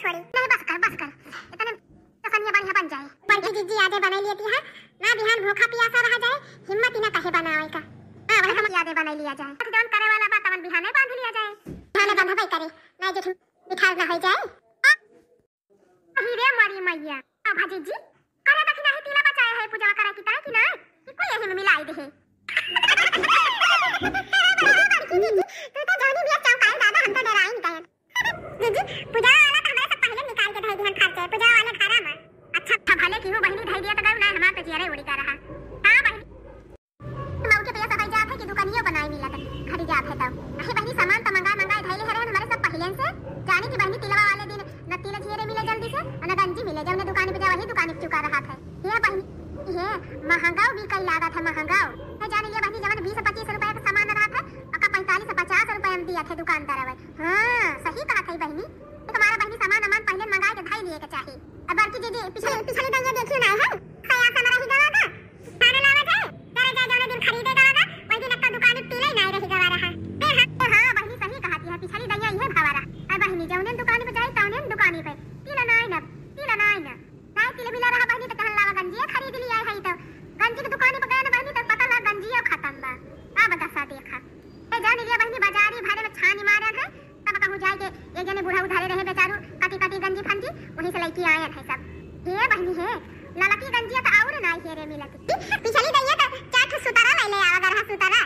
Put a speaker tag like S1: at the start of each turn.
S1: छोड़ी नहीं, बस कर इतने तसनिया बढ़िया बन जाए। बड़की जीजी यादें बनाई लेती है ना, बिहान भूखा प्यासा रह जाए, हिम्मत ही ना कहे बनावे का। हां वही हम यादें बनाई लिया जाए, जौन करे वाला बात अपन बिहाने बांध लिया जाए, बिहाने बांधबे करे ना जे मिठास ना हो जाए। हीरे मरी मैया आ भाजीजी करे दखी नहीं तिला बचाए है, पूजा करे की ताई की ना कि कोई यही में मिलाई दे है। बड़की जीजी तू तो जौनी बिया चौकाए दादा, हम तो डराई नहीं कहे जीजी। पूजा वाला तो हमारे सब पहले निकाल के धई दिहन खर्चे, पूजा वाले घरा में अच्छा भले की हो बहिनी धई दिया तो गई ना, हमार पे जियरे उड़ी का रहा। हां बहिनी मऊ के पैसा सफाई जात है कि दुकानियो बनाई मिला त खड़ी जात है तब अहे बहिनी सामान तो मंगा धइले है हमारे सब पहले से जानी की बहिनी तिलवा वाले दिन न तिल जियरे मिले जल्दी से और न गंजी मिले, जब ने दुकान पे जा वही दुकान पे चुका रहा था। ये बहिनी ये महंगाओ भी कई लागत है, महंगाओ है जाने ये बहिनी जवन 20-25 रुपए का सामान रहा था अका 45-50 रुपए में दिया थे दुकानदार वाले। हां सही कहा थई बहिनी, तुम्हारा बहिनी सामान पहले मंगा के धई लिए के चाहिए। अब बड़की दीदी पिछले दिन ये देखियो ना है खया सा रही गवा का खाने लावा जाए करे जाए जौन दिन खरीदे गवा का वही दिन का दुकान पे तिले नहीं रही गवा रहा। हां बहिनी सही कहती है, पिछली दैया ये भावा रहा। अब बहिनी जौन दुकान पे जाए तौन दुकान पे तिला नहीं ना नहीं तिले मिला रहा बहिनी तो कहन लावा गंजी खरीद लिया है, तो गंजी की दुकान पे गए ना बहिनी तो पता लगा गंजी खत्म बा। आ बता देखा ए जान लिया बहिनी बाजारी भारे में छानी मारे है, तब कहूं जाए के एक जने बूढ़ा उधारे रहे बेचारू कटी गंजी फंजी वहीं से लेके आए थे सब। ये बहिनी है ललकी गंजी तो और ना ही रे मिलत, पिछली दैया तो 4 सुतारा ले आवा गरहा सुतारा